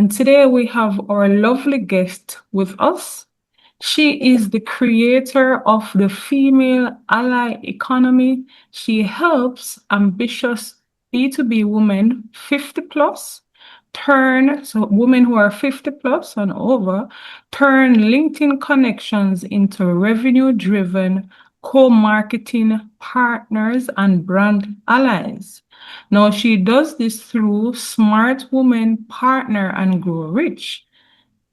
And today we have our lovely guest with us. She is the creator of the female ally economy. She helps ambitious B2B women 50 plus so women who are 50 plus and over, turn LinkedIn connections into revenue driven co-marketing partners and brand allies. Now, she does this through Smart Women Partner and Grow Rich.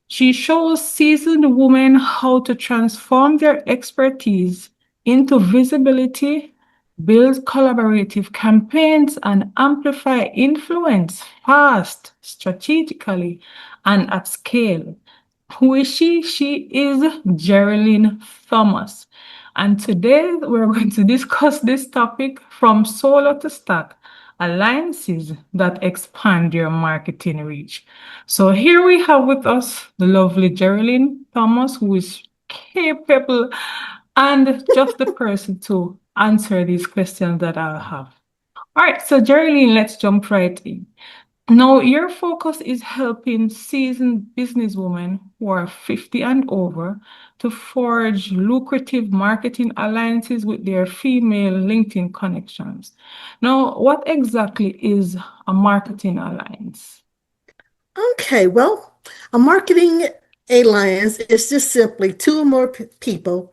She shows seasoned women how to transform their expertise into visibility, build collaborative campaigns, and amplify influence fast, strategically, and at scale. Who is she? She is Geraldine Thomas. And today we're going to discuss this topic from solo to stack alliances that expand your marketing reach. So here we have with us the lovely Geraldine Thomas, who is capable and just the person to answer these questions that I'll have. All right, so Geraldine, let's jump right in. Now, your focus is helping seasoned businesswomen who are 50 and over to forge lucrative marketing alliances with their female LinkedIn connections. Now, what exactly is a marketing alliance? Okay, well, a marketing alliance is just simply two or more people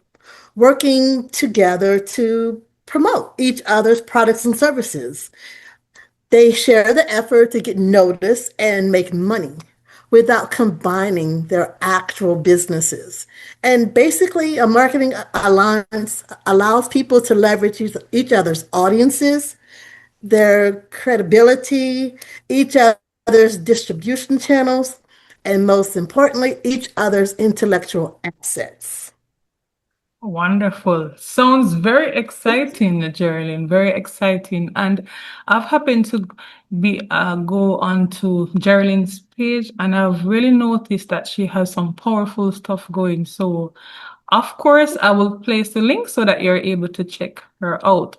working together to promote each other's products and services. They share the effort to get noticed and make money without combining their actual businesses. And basically, a marketing alliance allows people to leverage each other's audiences, their credibility, each other's distribution channels, and most importantly, each other's intellectual assets. Wonderful. Sounds very exciting, Geraldine. Very exciting. And I've happened to be go on to Geraldine's page, and I've really noticed that she has some powerful stuff going. So, of course, I will place the link so that you're able to check her out.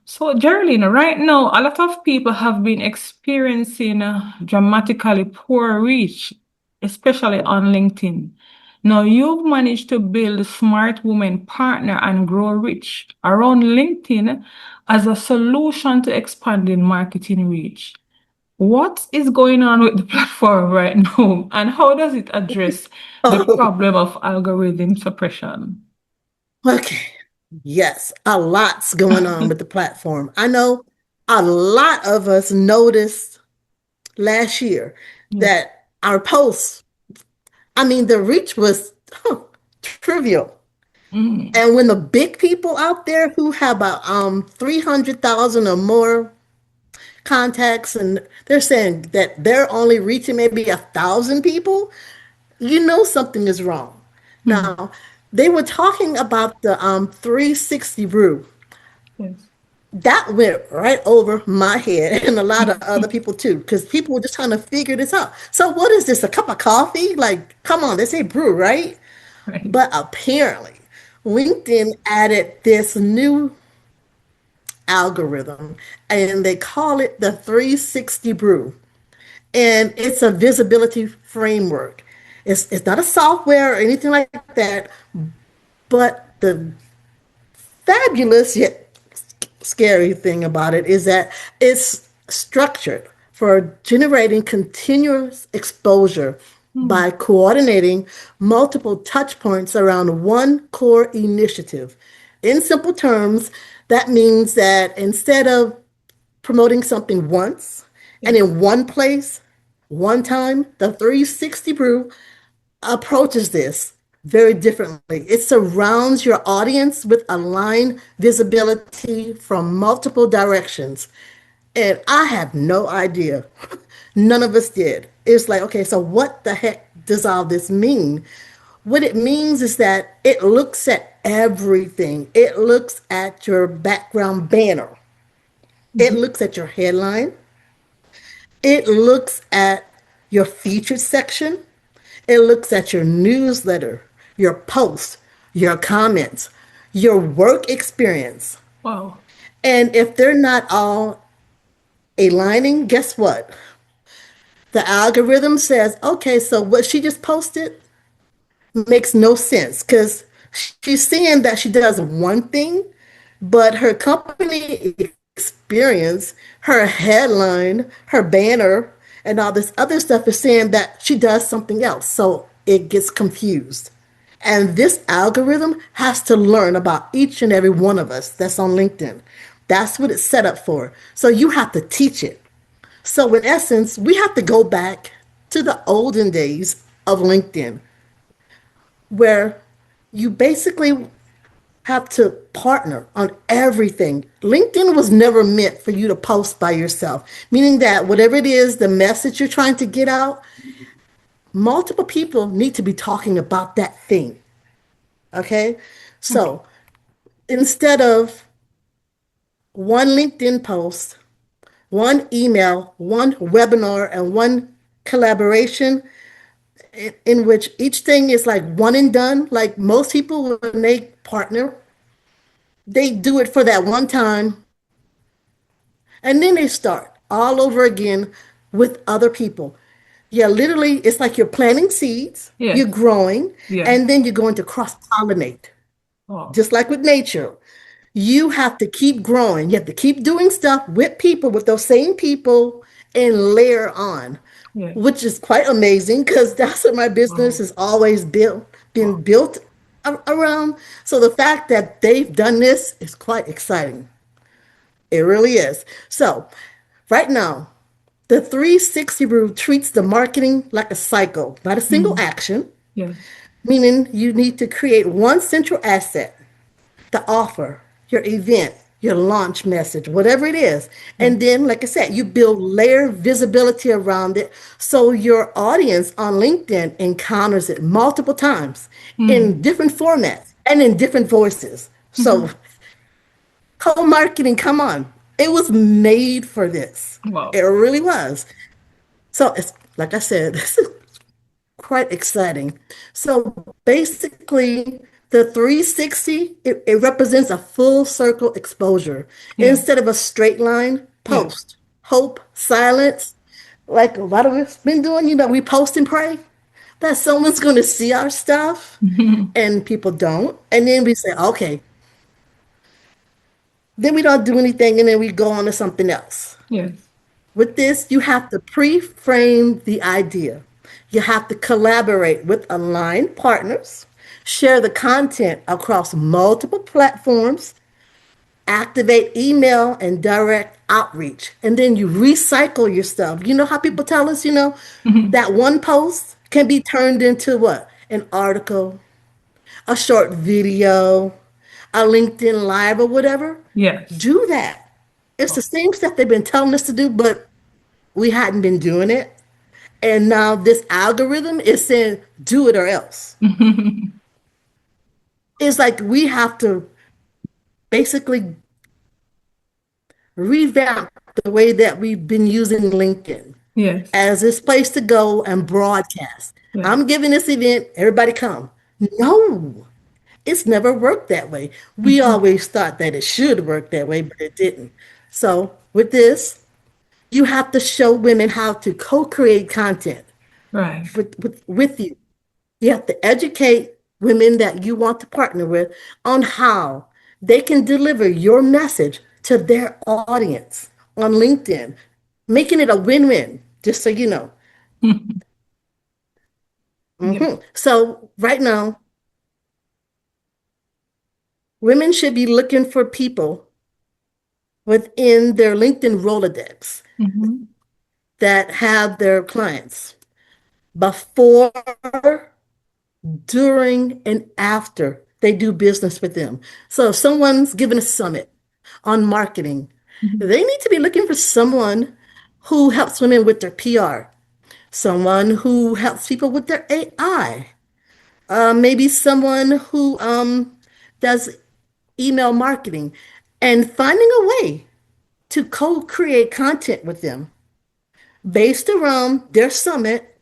So, Geraldine, right now, a lot of people have been experiencing dramatically poor reach, especially on LinkedIn. Now, you've managed to build a Smart Women Partner and Grow Rich around LinkedIn as a solution to expanding marketing reach. What is going on with the platform right now, and how does it address the Oh, problem of algorithm suppression? okay. Yes, a lot's going on with the platform. I know a lot of us noticed last year Yes. that our posts, the reach was trivial. Mm, And when the big people out there who have about 300,000 or more contacts and they're saying that they're only reaching maybe 1,000 people, you know something is wrong. mm, Now, they were talking about the 360 brew. yes. That went right over my head and a lot of other people too, because people were just trying to figure this out. So, what is this? A cup of coffee? Like, come on, they say brew, right? Right. But apparently, LinkedIn added this new algorithm and they call it the 360 brew. And it's a visibility framework. It's not a software or anything like that, but the fabulous yet scary thing about it is that it's structured for generating continuous exposure Mm, by coordinating multiple touch points around one core initiative. In simple terms, that means that instead of promoting something once and yes. in one place, one time, the 360 brew approaches this very differently. It surrounds your audience with aligned visibility from multiple directions. And I have no idea. None of us did. It's like, okay, so what the heck does all this mean? What it means is that it looks at everything. It looks at your background banner. It Mhm. looks at your headline. It looks at your featured section. It looks at your newsletter, your posts, your comments, your work experience. Wow. And if they're not all aligning, guess what? The algorithm says, okay, so what she just posted makes no sense because she's saying that she does one thing, but her company experience, her headline, her banner, and all this other stuff is saying that she does something else. So it gets confused. And this algorithm has to learn about each and every one of us that's on LinkedIn. That's what it's set up for. So you have to teach it. So, in essence, we have to go back to the olden days of LinkedIn, where you basically have to partner on everything. LinkedIn was never meant for you to post by yourself, meaning that whatever it is, the message you're trying to get out, multiple people need to be talking about that thing. Okay? Okay. So, instead of one LinkedIn post, one email, one webinar, and one collaboration, in which each thing is like one and done. Like most people, when they partner, they do it for that one time and then they start all over again with other people. Yeah, literally, it's like you're planting seeds, you're Yes. growing, Yes. and then you're going to cross pollinate. Oh, Just like with nature, you have to keep growing. You have to keep doing stuff with people, with those same people, and layer on, yes. which is quite amazing because that's what my business Wow. has always been Wow. built around. So the fact that they've done this is quite exciting. It really is. So right now, the 360 rule treats the marketing like a cycle, not a single Mm. action, Yes. meaning you need to create one central asset, the offer, your event, your launch message, whatever it is. Yes. And then, like I said, you build layer visibility around it so your audience on LinkedIn encounters it multiple times in Mm. different formats and in different voices. So, co-marketing, come on. It was made for this. It Wow. really was. So, it's like I said, this is quite exciting. So basically, the 360, it represents a full circle exposure Yes. instead of a straight line Yes. post. Hope, silence, like a lot of us been doing, we post and pray that someone's going to see our stuff and people don't. And then we say, okay, then we don't do anything and then we go on to something else. Yes. With this, you have to pre frame the idea. You have to collaborate with aligned partners, share the content across multiple platforms, activate email and direct outreach, and then you recycle your stuff. You know how people tell us, that one post can be turned into what? An article, a short video, a LinkedIn Live, or whatever. Yes. Do that. It's the Wow. same stuff they've been telling us to do, but we hadn't been doing it. And now this algorithm is saying, do it or else. It's like we have to basically revamp the way that we've been using LinkedIn Yes. as this place to go and broadcast. Yes. I'm giving this event, everybody come. No, it's never worked that way. We always thought that it should work that way, but it didn't. So with this, you have to show women how to co-create content Right. with you. You have to educate women that you want to partner with on how they can deliver your message to their audience on LinkedIn, making it a win-win, just so you know. Yes. So, right now, women should be looking for people within their LinkedIn Rolodex Mm-hmm. that have their clients before, during, and after they do business with them. So if someone's giving a summit on marketing, Mm-hmm. they need to be looking for someone who helps women with their PR, someone who helps people with their AI, maybe someone who does email marketing, and finding a way to co-create content with them based around their summit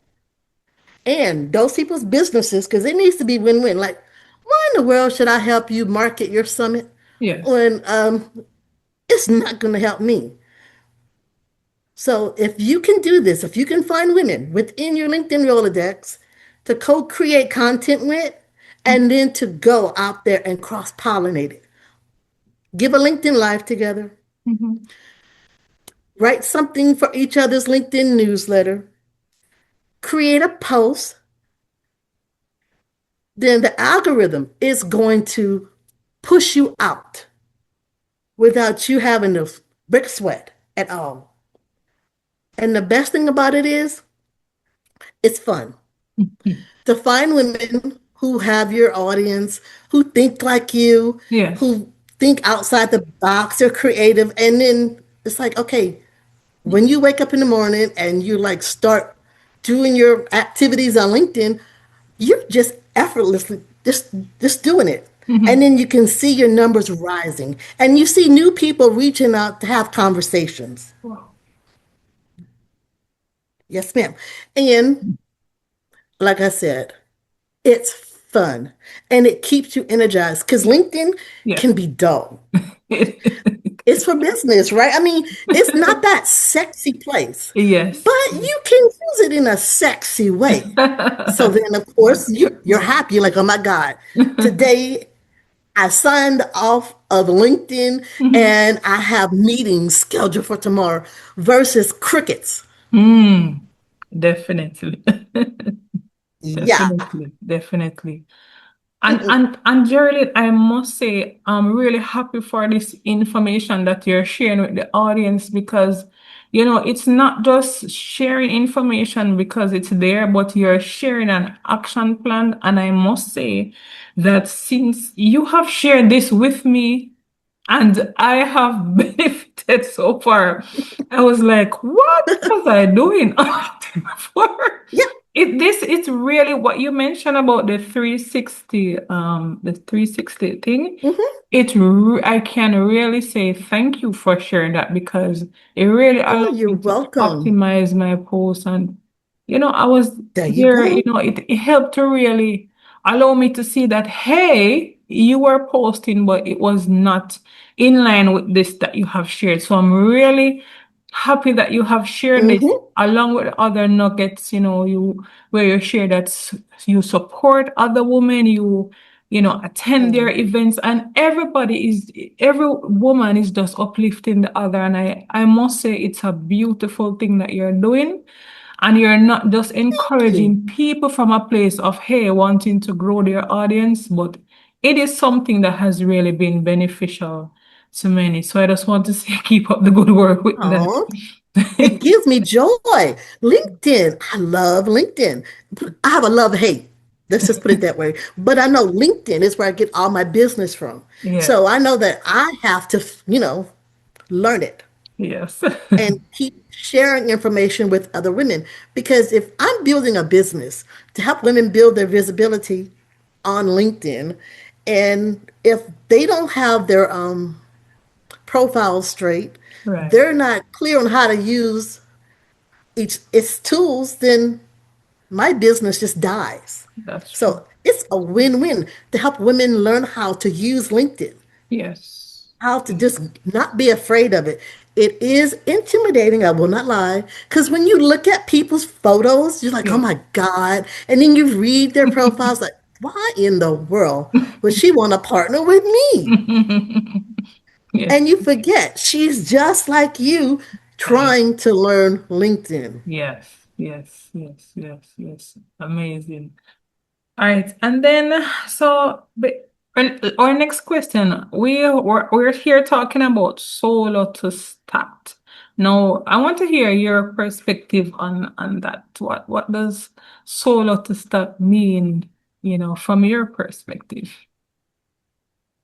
and those people's businesses because it needs to be win-win. Like, why in the world should I help you market your summit Yes. when it's not going to help me? So if you can do this, if you can find women within your LinkedIn Rolodex to co-create content with, and then to go out there and cross-pollinate it, give a LinkedIn Live together, Mhm. write something for each other's LinkedIn newsletter, create a post, then the algorithm is going to push you out without you having to break sweat at all. And the best thing about it is it's fun Mhm. to find women who have your audience, who think like you, Yes. who think outside the box, they're creative. And then it's like, okay, when you wake up in the morning and you like start doing your activities on LinkedIn, you're just effortlessly just doing it. And Mhm. then you can see your numbers rising and you see new people reaching out to have conversations. Wow. Yes, ma'am. And like I said, it's fun and it keeps you energized because LinkedIn Yes. can be dull. It's for business, right? I mean, it's not that sexy place, but Yes. you can use it in a sexy way. So then, of course, you're happy. You're like, oh my God, today I signed off of LinkedIn Mhm. and I have meetings scheduled for tomorrow versus crickets. Mm, definitely. Yeah. Definitely. Definitely. And Mm-mm. and and Geraldine, I must say, I'm really happy for this information that you're sharing with the audience because, it's not just sharing information because it's there, but you're sharing an action plan. And I must say that since you have shared this with me, and I have benefited so far. I was like, what was I doing before? Yeah. It's really what you mentioned about the 360 thing. Hmm. I can really say thank you for sharing that because it really Oh, allowed you're me to welcome. optimize my posts. And I was There you there, go. it helped to really allow me to see that, hey, you were posting, but it was not in line with this that you have shared. So I'm really happy that you have shared this Hmm. along with other nuggets, where you share that you support other women, you attend their Hmm. events, and every woman is just uplifting the other. And I must say it's a beautiful thing that you're doing. And you're not just Thank you. encouraging people from a place of, hey, wanting to grow their audience, but it is something that has really been beneficial to many. So I just want to say, keep up the good work with Oh, it that. gives me joy. LinkedIn, I love LinkedIn. I have a love hate. Let's just put it that way. But I know LinkedIn is where I get all my business from. Yes, So I know that I have to, learn it yes. and keep sharing information with other women. Because if I'm building a business to help women build their visibility on LinkedIn, and if they don't have their profiles straight, Right. they're not clear on how to use its tools, then my business just dies. That's true. So it's a win-win to help women learn how to use LinkedIn, Yes. how to just not be afraid of it. It is intimidating, I will not lie, because when you look at people's photos, you're like, oh Yes. my God. And then you read their profiles, like, why in the world would she want to partner with me? Yes. And you forget she's just like you I trying to learn LinkedIn. Yes. Yes. Yes. Yes. Yes. Amazing. All right, and then our next question, we're here talking about solo to start. Now, I want to hear your perspective on that. What does solo to start mean, from your perspective?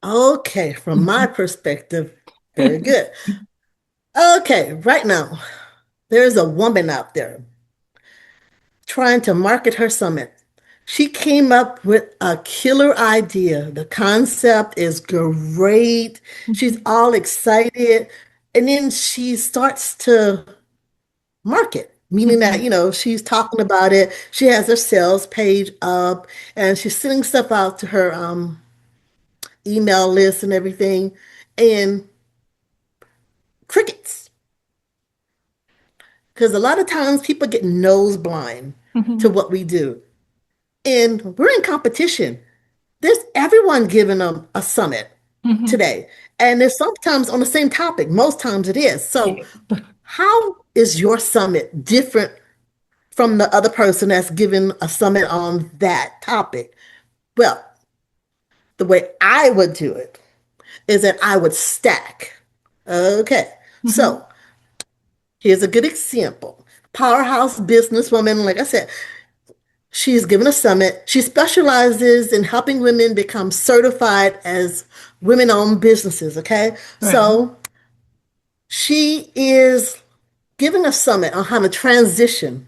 Okay, from my perspective, very good. Okay, right now, there's a woman out there trying to market her summit. She came up with a killer idea. The concept is great. She's all excited. And then she starts to market, meaning that, she's talking about it. She has her sales page up and she's sending stuff out to her email list and everything. And crickets. Because a lot of times people get nose blind to Mhm. what we do. And we're in competition. There's everyone giving them a summit Mhm. today. And there's sometimes on the same topic. Most times it is. So Yeah. how is your summit different from the other person that's giving a summit on that topic? Well, the way I would do it is that I would stack. Okay, Mhm. so here's a good example. Powerhouse businesswoman, like I said, she's given a summit. She specializes in helping women become certified as women owned businesses. Okay, Right. so she is giving a summit on how to transition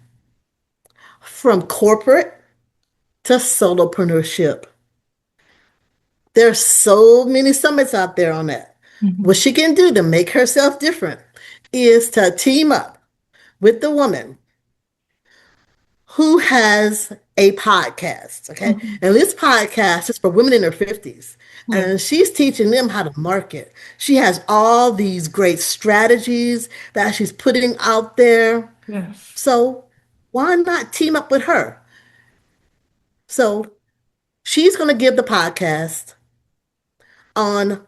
from corporate to solopreneurship. There's so many summits out there on that. What Mhm. she can do to make herself different is to team up with the woman who has a podcast, okay? Mhm. And this podcast is for women in their 50s. Yeah. And she's teaching them how to market. She has all these great strategies that she's putting out there. Yes. So why not team up with her? So she's going to give the podcast on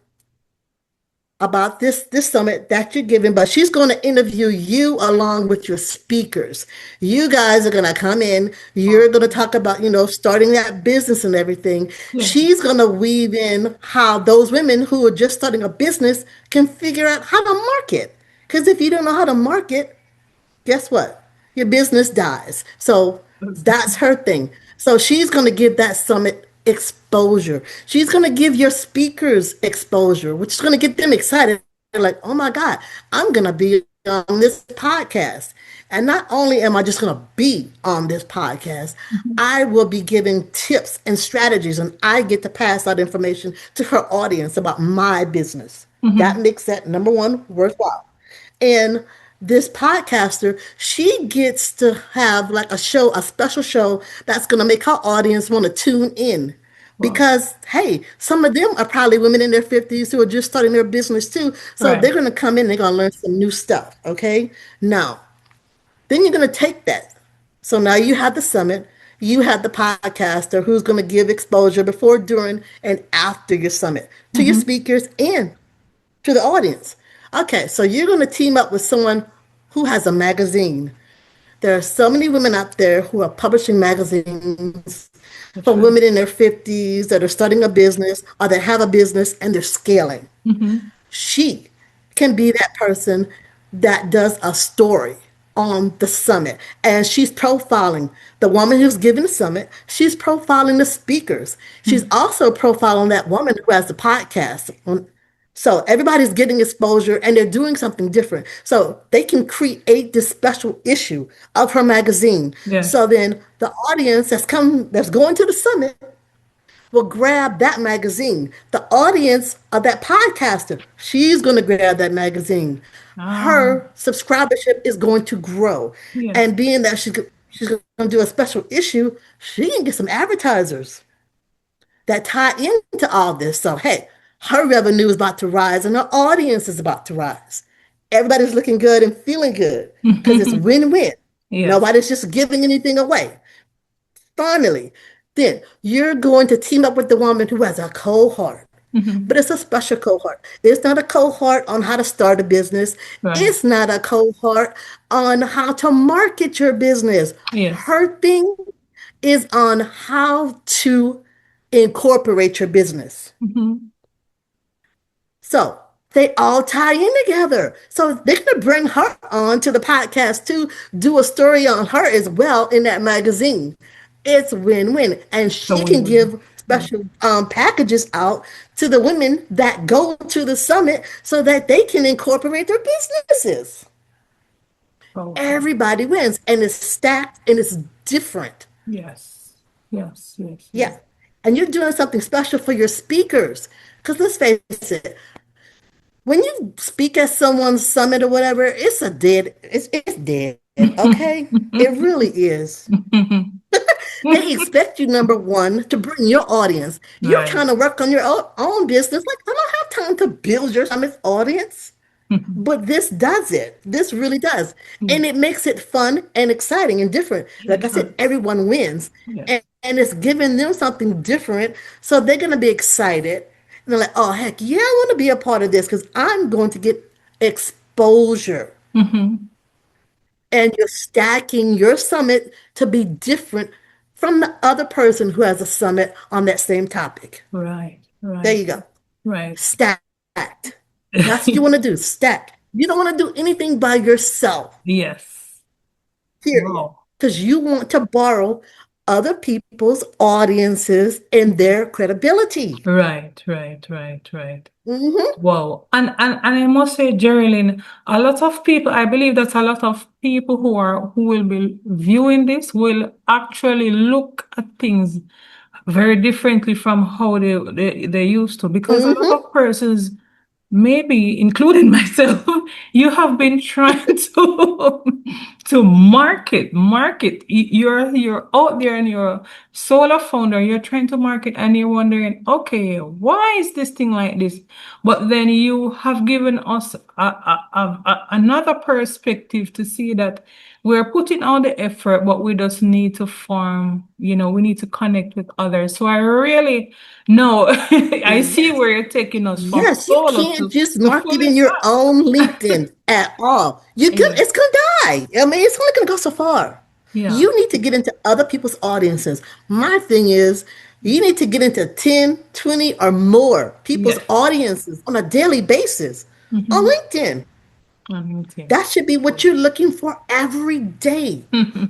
about this summit that you're giving, but she's going to interview you along with your speakers. You guys are going to come in. You're going to Awesome. talk about, starting that business and everything. Yeah. She's going to weave in how those women who are just starting a business can figure out how to market. Because if you don't know how to market, guess what? Your business dies. So That's- that's her thing. So she's going to give that summit exposure. She's going to give your speakers exposure, which is going to get them excited. They're like, oh my God, I'm going to be on this podcast. And not only am I just going to be on this podcast, Mhm. I will be giving tips and strategies, and I get to pass that information to her audience about my business. That Mhm. makes that number one worthwhile. And this podcaster, she gets to have like a show, a special show that's going to make her audience want to tune in. Wow. Because, hey, some of them are probably women in their 50s who are just starting their business too. So they're Right. going to come in, they're going to learn some new stuff. Okay. Now, then you're going to take that. So now you have the summit, you have the podcaster who's going to give exposure before, during, and after your summit to your Mhm. speakers and to the audience. Okay, so you're going to team up with someone who has a magazine. There are so many women out there who are publishing magazines That's for right. women in their 50s that are starting a business or that have a business and they're scaling. Mhm. She can be that person that does a story on the summit. And she's profiling the woman who's giving the summit. She's profiling the speakers. She's Mhm. also profiling that woman who has the podcast. So everybody's getting exposure and they're doing something different. So they can create this special issue of her magazine. So Yes. then the audience that's going to the summit will grab that magazine. The audience of that podcaster, she's going to grab that magazine. Ah. Her subscribership is going to grow. Yes. And being that she's going to do a special issue, she can get some advertisers that tie into all this. So, hey, her revenue is about to rise and her audience is about to rise. Everybody's looking good and feeling good because it's win win. Yes. Nobody's just giving anything away. Finally, then you're going to team up with the woman who has a cohort, but Mhm. it's a special cohort. It's not a cohort on how to start a business. Right. It's not a cohort on how to market your business. Yes. Her thing is on how to incorporate your business. Mhm. So they all tie in together. So they're going to bring her on to the podcast to do a story on her as well in that magazine. It's win-win. And So she can win-win. give Yeah. special packages out to the women that go to the summit so that they can incorporate their businesses. Powerful. Everybody wins. And it's stacked and it's different. Yes. Yes. Yes. Yes. Yeah. And you're doing something special for your speakers. Because let's face it, when you speak at someone's summit or whatever, it's dead. Okay? It really is. They expect you, number one, to bring your audience. You're Right. trying to work on your own business. Like, I don't have time to build your summit's audience. Mhm. But this does it. This really does. Yeah, And it makes it fun and exciting and different. it Like I said, does. everyone wins. Yes. And it's giving them something different. So they're going to be excited. And they're like, oh, heck, yeah, I want to be a part of this because I'm going to get exposure. Hmm. And you're stacking your summit to be different from the other person who has a summit on that same topic. Right, There right, you go. right. Stacked. That's what you want to do. Stack. You don't want to do anything by yourself, Yes. period. Wow. Because you want to borrow other people's audiences and their credibility. Right, right, right, right. Hmm. Wow. And I must say, Geraldine, a lot of people, I believe that a lot of people who will be viewing this will actually look at things very differently from how they used to, because a lot Hmm. of persons, maybe including myself, you have been trying to to market. You're out there and you're a solar founder, you're trying to market and you're wondering, okay, why is this thing like this? But then you have given us another perspective to see that we're putting all the effort, but we just need to form, we need to connect with others. So I really know, I see Yes. where you're taking us from Yes, you solo can't just to market fully in your own staffed. LinkedIn at all. Yeah, It's gonna die. I mean, it's only gonna go so far. yeah, You need to get into other people's audiences. My thing is, you need to get into 10, 20, or more people's yes. audiences on a daily basis on Mm-hmm. LinkedIn. On LinkedIn. That should be what you're looking for every day.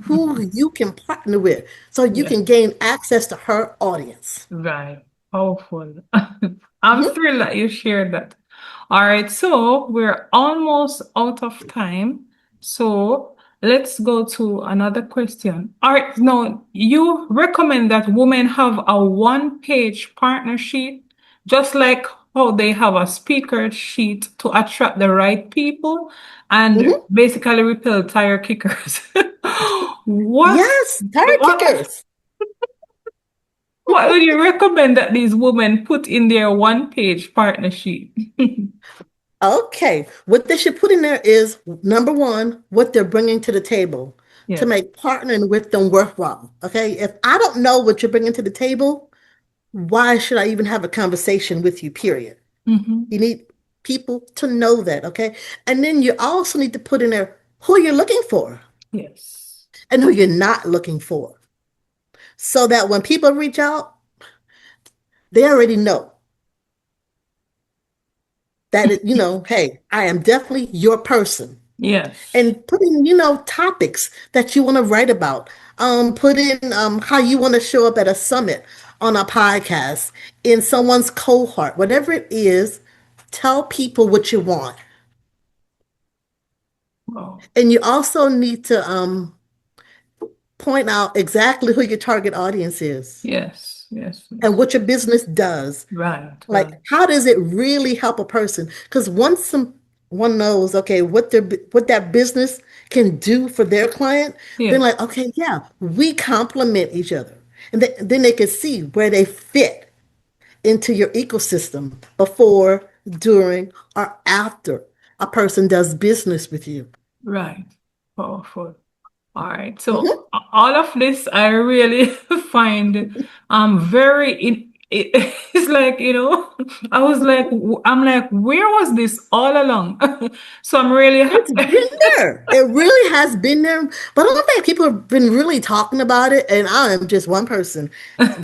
Who you can partner with so you Yes. can gain access to her audience. Right. Powerful. I'm Mhm. thrilled that you shared that. All right, so we're almost out of time. So let's go to another question. All right, now you recommend that women have a one-page partner sheet, just like how they have a speaker sheet to attract the right people and Mhm. basically repel tire kickers. What Yes, tire what kickers. what would you recommend that these women put in their one-page partner sheet? Okay, what they should put in there is number one, what they're bringing to the table to Yes. make partnering with them worthwhile. Okay, if I don't know what you're bringing to the table, why should I even have a conversation with you, period? Hmm. You need people to know that, okay? And then you also need to put in there who you're looking for Yes. and who you're not looking for so that when people reach out, they already know that, hey, I am definitely your person. Yes. And put in, topics that you want to write about. Put in how you want to show up at a summit, on a podcast, in someone's cohort, whatever it is. Tell people what you want, Wow. and you also need to point out exactly who your target audience is Yes. Yes. and Yes. what your business does. Right. Like, Right. how does it really help a person? Because once someone knows, okay, what that business can do for their client, then Yes. like, okay, yeah, we complement each other, and then they can see where they fit into your ecosystem before, during, or after a person does business with you. Right. Powerful. All right. So Mhm. all of this I really find very it's like, I was like I'm like, where was this all along? So I'm really It's been there. It really has been there. But I don't think people have been really talking about it. And I am just one person,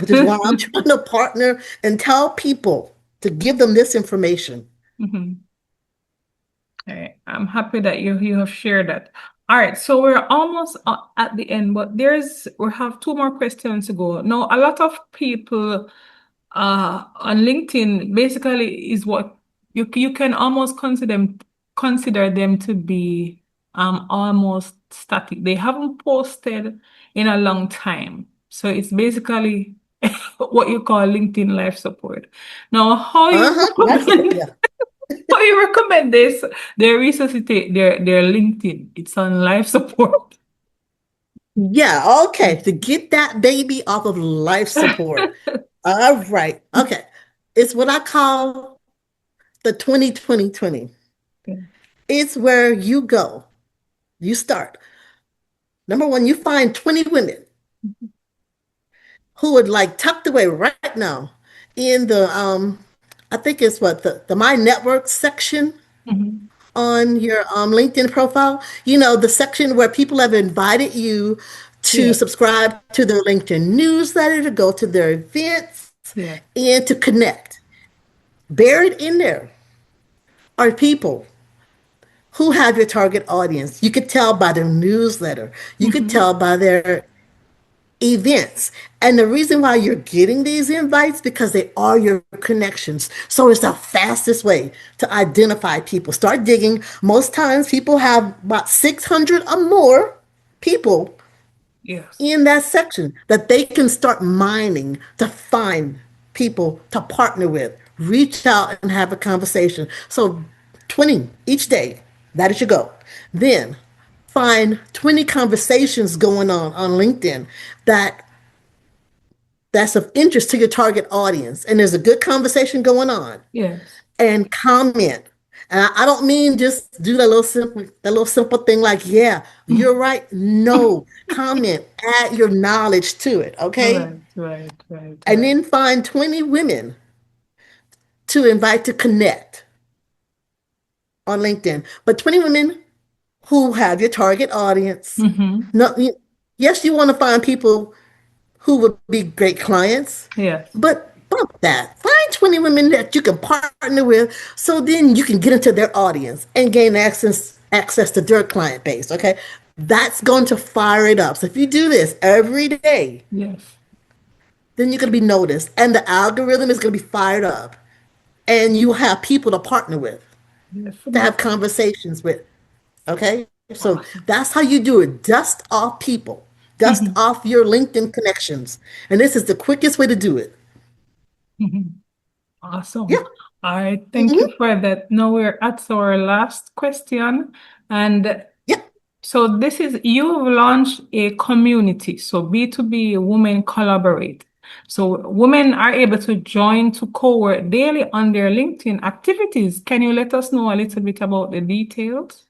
which is why I'm trying to partner and tell people to give them this information. Mhm. All right. I'm happy that you have shared that. All right, so we're almost at the end, but we have two more questions to go. Now, a lot of people on LinkedIn basically is what you can almost consider them to be almost static. They haven't posted in a long time. So it's basically what you call LinkedIn life support. Now, how you Uh-huh. Life support. recommend Yeah. how you recommend this? They resuscitate their LinkedIn. It's on life support. Yeah. Okay. To get that baby off of life support. All right. Okay. It's what I call the 20-20-20. It's where you go. You start. Number one, you find 20 women who would like tucked away right now in the I think it's what the My Network section Mhm. on your LinkedIn profile. You know, the section where people have invited you to Yes, subscribe to their LinkedIn newsletter, to go to their events, yes. and to connect. Buried in there are people who have your target audience. You could tell by their newsletter. You could Hmm. tell by their events. And the reason why you're getting these invites because they are your connections. So it's the fastest way to identify people. Start digging. Most times people have about 600 or more people Yes. in that section that they can start mining to find people to partner with. Reach out and have a conversation. So 20 each day. That is your goal. Then find 20 conversations going on LinkedIn that that's of interest to your target audience and there's a good conversation going on Yes. and comment. And I don't mean just do that little simple thing like, yeah, you're right. No, comment, add your knowledge to it, okay? Right, right, right, And right. then find 20 women to invite to connect on LinkedIn. But 20 women who have your target audience. Hmm. No, yes, you want to find people who would be great clients. Yes. But bump that. Find 20 women that you can partner with so then you can get into their audience and gain access to their client base. Okay. That's going to fire it up. So if you do this every day, Yes. then you're going to be noticed and the algorithm is going to be fired up and you have people to partner with, Yes. to have conversations with. Okay. So Awesome. that's how you do it. Dust off people, dust Mhm. off your LinkedIn connections. And this is the quickest way to do it. Mhm. Awesome. Yeah. All right. Thank you Hmm. for that. Now we're at our last question. And Yeah. so this is you've launched a community. So B2B women collaborate. So women are able to join to co-work daily on their LinkedIn activities. Can you let us know a little bit about the details?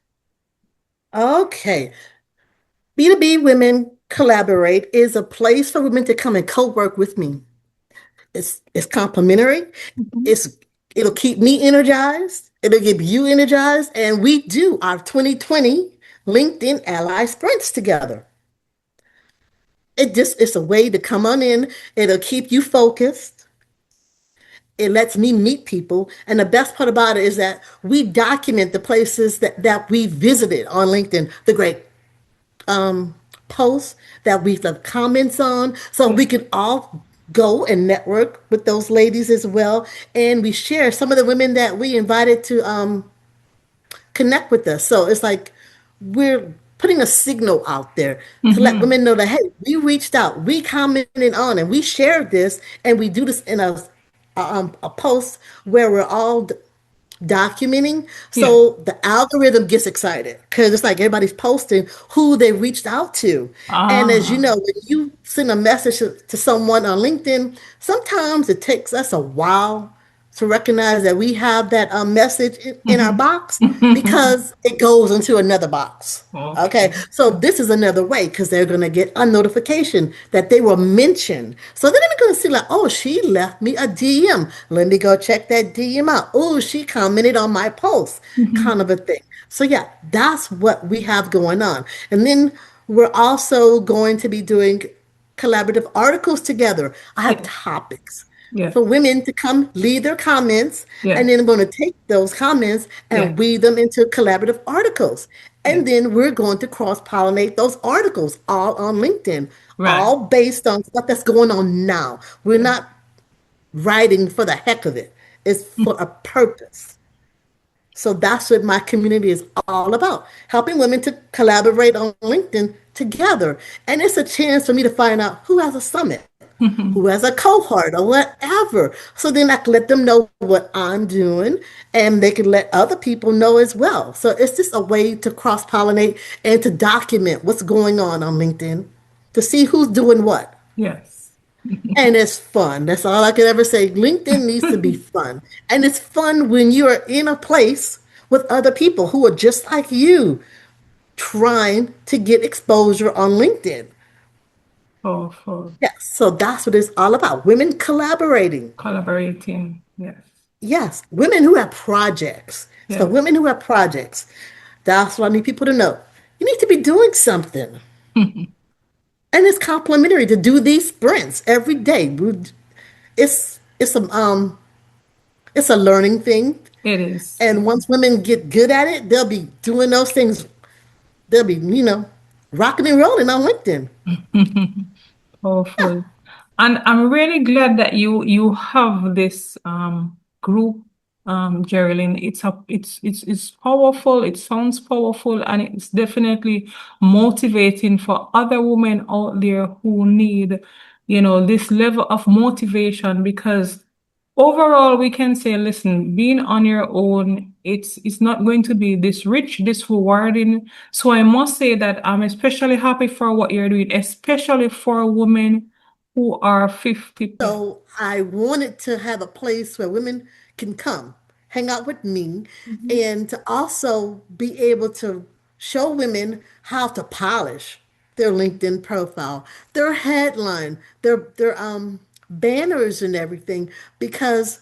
Okay. B2B Women Collaborate is a place for women to come and co-work with me. It's complimentary. Mhm. It's it'll keep me energized. It'll keep you energized. And we do our 2020 LinkedIn Ally Sprints together. It's a way to come on in. It'll keep you focused. It lets me meet people. And the best part about it is that we document the places that we visited on LinkedIn, the great posts that we've left comments on. So we Yeah. can all go and network with those ladies as well. And we share some of the women that we invited to connect with us. So it's like we're putting a signal out there to let Hmm. women know that, hey, we reached out, we commented on, and we shared this, and we do this in a post where we're all documenting. Yes. So the algorithm gets excited because it's like everybody's posting who they reached out to. And as you Ah. know, when you send a message to someone on LinkedIn, sometimes it takes us a while to recognize that we have that message in our Mhm. box because it goes into another box. Okay, Okay. so this is another way because they're going to get a notification that they were mentioned. So then they're going to see, like, oh, she left me a DM. Let me go check that DM out. Oh, she commented on my post, kind Mhm. of a thing. So, yeah, that's what we have going on. And then we're also going to be doing collaborative articles together. I have Yes. topics Yes. for women to come leave their comments, and Yes. then I'm going to take those comments Yes. and weave them into collaborative articles. And Yes. then we're going to cross pollinate those articles all on LinkedIn, Right. all based on stuff that's going on now. We're Yes. not writing for the heck of it, it's for a purpose. So that's what my community is all about, helping women to collaborate on LinkedIn together. And it's a chance for me to find out who has a summit, who Mhm. has a cohort or whatever. So then I can let them know what I'm doing and they can let other people know as well. So it's just a way to cross pollinate and to document what's going on LinkedIn, to see who's doing what. Yes. And it's fun. That's all I can ever say. LinkedIn needs to be fun. And it's fun when you're in a place with other people who are just like you trying to get exposure on LinkedIn. Powerful. Yes, so that's what it's all about. Women collaborating. Collaborating. Yes. Yes, women who have projects. So, Yes. women who have projects, that's what I need people to know. You need to be doing something. And it's complimentary to do these sprints every day. It's a learning thing. It is. And It once women get good at it, they'll be doing those things. They'll be, rocking and rolling on LinkedIn. is. Powerful. And I'm really glad that you have this group, Geraldine. It's powerful, it sounds powerful, and it's definitely motivating for other women out there who need, this level of motivation because overall we can say, listen, being on your own, it's not going to be this rich, this rewarding. So I must say that I'm especially happy for what you're doing, especially for women who are 50 plus. So I wanted to have a place where women can come, hang out with me, Mhm. and to also be able to show women how to polish their LinkedIn profile, their headline, their banners and everything, because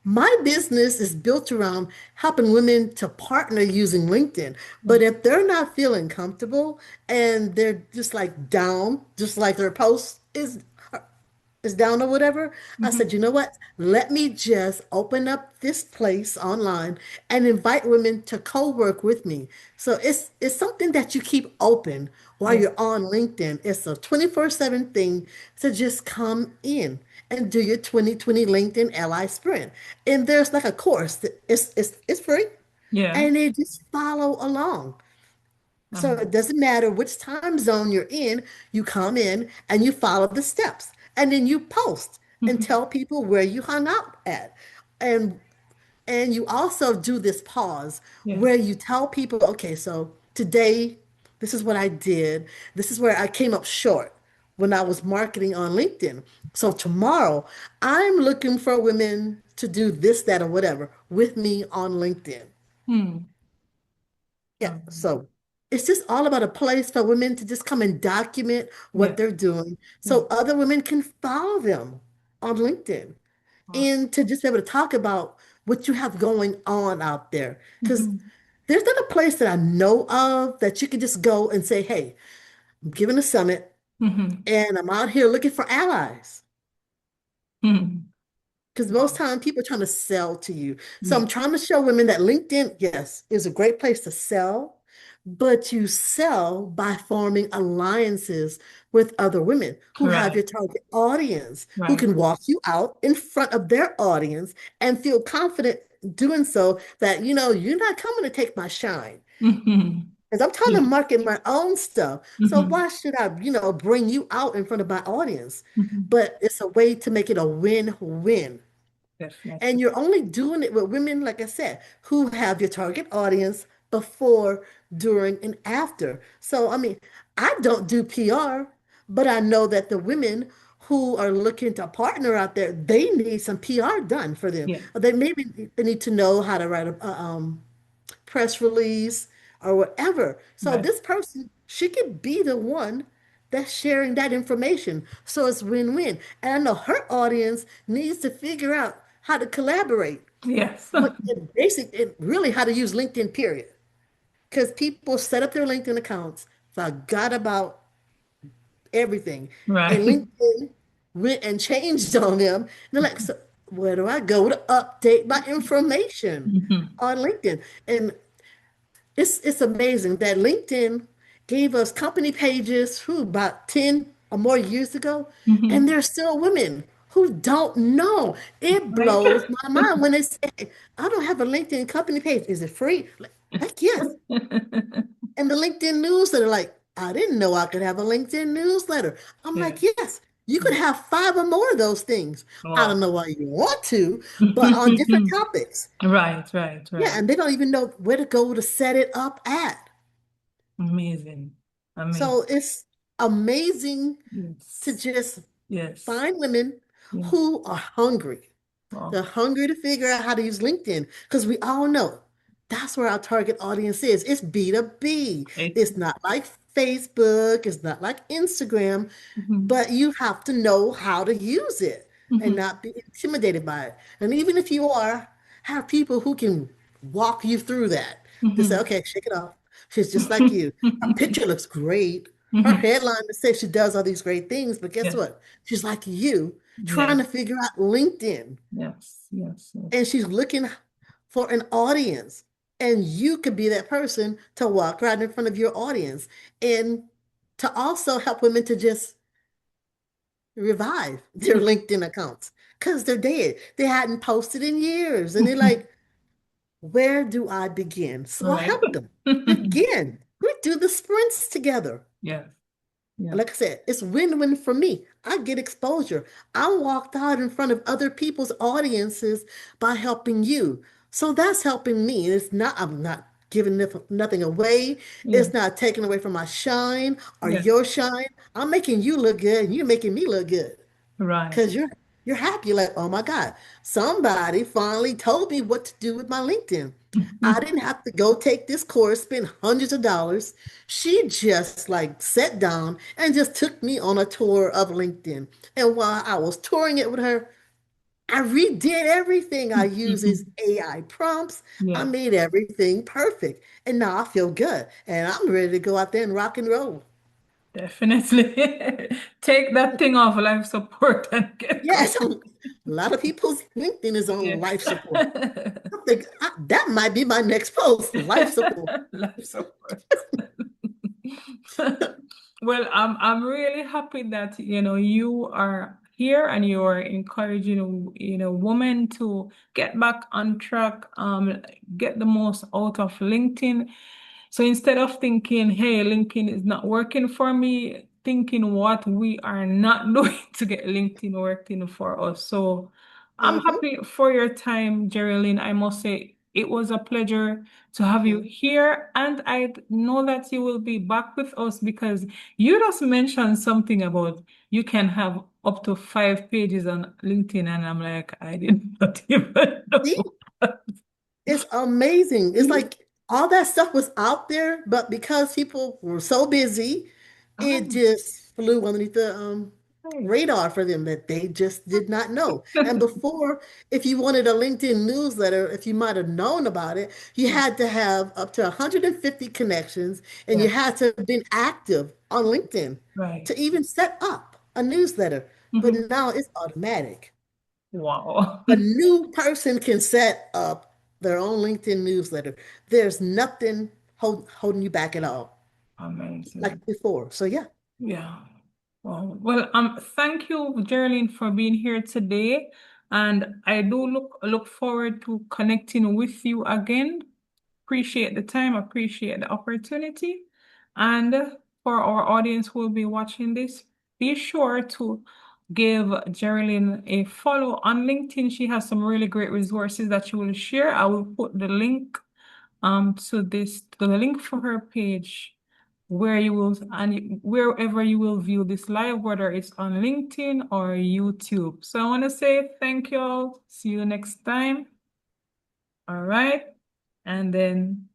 my business is built around helping women to partner using LinkedIn. But if they're not feeling comfortable and they're just like down, just like their post is down or whatever, I said, Mhm. you know what? Let me just open up this place online and invite women to co-work with me. So it's something that you keep open while Yeah. you're on LinkedIn. It's a 24/7 thing to just come in and do your 2020 LinkedIn Ally Sprint. And there's like a course that it's free Yeah. and they just follow along. So it Um, doesn't matter which time zone you're in, you come in and you follow the steps. And then you post and mhm. tell people where you hung out at. And and you also do this pause Yeah. where you tell people, okay, so today this is what I did. This is where I came up short when I was marketing on LinkedIn. So tomorrow I'm looking for women to do this, that, or whatever with me on LinkedIn. Hmm. Yeah, Um, so it's just all about a place for women to just come and document what yeah. they're doing Yeah. so other women can follow them on LinkedIn and to just be able to talk about what you have going on out there. Because Mhm. there's not a place that I know of that you can just go and say, hey, I'm giving a summit Mhm. and I'm out here looking for allies. Mhm. Because most Wow. time people are trying to sell to you. So Yeah. I'm trying to show women that LinkedIn, yes, is a great place to sell, but you sell by forming alliances with other women who have Right. your target audience, who Right. can walk you out in front of their audience and feel confident doing so that, you're not coming to take my shine. Mhm. Because I'm trying to Yeah. market my own stuff. So Mhm. why should I, bring you out in front of my audience? Mhm. But it's a way to make it a win-win. And Definitely. you're only doing it with women, like I said, who have your target audience before, during, and after. So, I mean, I don't do PR, but I know that the women who are looking to partner out there, they need some PR done for them. Yeah. They maybe they need to know how to write a press release or whatever. So Right. this person, she could be the one that's sharing that information. So it's win-win. And I know her audience needs to figure out how to collaborate. Yes. But really how to use LinkedIn, period. Because people set up their LinkedIn accounts, forgot about everything. And Right. LinkedIn went and changed on them. And they're like, so where do I go to update my information Mhm. on LinkedIn? And it's amazing that LinkedIn gave us company pages who about 10 or more years ago, and Mhm. there's still women who don't know. It Right. blows my mind when they say, I don't have a LinkedIn company page. Is it free? Like yes. And the LinkedIn newsletter, like, I didn't know I could have a LinkedIn newsletter. I'm Yeah. like, yes, you could have five or more of those things. I don't Wow. know why you want to, but on different topics. Right, right, Yeah, right. and they don't even know where to go to set it up at. Amazing. Amazing. So it's amazing to Yes. just Yes. find women Yeah. who are hungry. They're Wow. hungry to figure out how to use LinkedIn because we all know. That's where our target audience is. It's B2B. It, It's not like Facebook, it's not like Instagram, mhm, but you have to know how to use it and mhm, not be intimidated by it. And even if you are, have people who can walk you through that to say, mhm. okay, shake it off. She's just like you. Her picture looks great. Her Mhm. headline says she does all these great things, but guess Yes, what? She's like you, trying yes, to figure out LinkedIn, yes, yes, and yes. she's looking for an audience. And you could be that person to walk right in front of your audience and to also help women to just revive their LinkedIn accounts because they're dead. They hadn't posted in years. And they're like, where do I begin? So I Right. help them begin. We do the sprints together. Yes, yes, Like I said, it's win-win for me. I get exposure. I walked out in front of other people's audiences by helping you. So that's helping me. It's not, I'm not giving nothing away. yes, It's not taking away from my shine or yes. your shine. I'm making you look good and you're making me look good. Right. Because you're happy, like, oh my God, somebody finally told me what to do with my LinkedIn. I didn't have to go take this course, spend hundreds of dollars. She just like sat down and just took me on a tour of LinkedIn. And while I was touring it with her, I redid everything. I used these AI prompts. I Yes, made everything perfect. And now I feel good. And I'm ready to go out there and rock and roll. definitely. Take that thing off life support and get Yes, going. a lot of people's LinkedIn is on Yeah. life support. I think that might be my next post, life support. Life support. Well, I'm really happy that you are here and you are encouraging women to get back on track, get the most out of LinkedIn. So instead of thinking, hey, LinkedIn is not working for me, thinking what we are not doing to get LinkedIn working for us. So I'm Hmm. happy for your time, Geraldine. I must say it was a pleasure to have you Hmm. here. And I know that you will be back with us because you just mentioned something about you can have up to 5 pages on LinkedIn. And I'm like, I did not even See, know. it's amazing. It's Mhm. like all that stuff was out there, but because people were so busy, it Oh, just flew underneath the right. radar for them that they just did not know. And before, if you wanted a LinkedIn newsletter, if you might have known about it, you Yeah, had to have up to 150 connections and you yeah, had to have been active on LinkedIn right. to even set up a newsletter. But Mhm. now it's automatic. Wow. A new person can set up their own LinkedIn newsletter. There's nothing holding you back at all, Amazing. like before. So yeah. Yeah. Well, thank you, Geraldine, for being here today. And I do look forward to connecting with you again. Appreciate the time, appreciate the opportunity. And for our audience who will be watching this, be sure to give Geraldine a follow on LinkedIn. She has some really great resources that she will share. I will put the link to the link for her page where you will and wherever you will view this live, whether it's on LinkedIn or YouTube. So I want to say thank you all. See you next time. All right. And then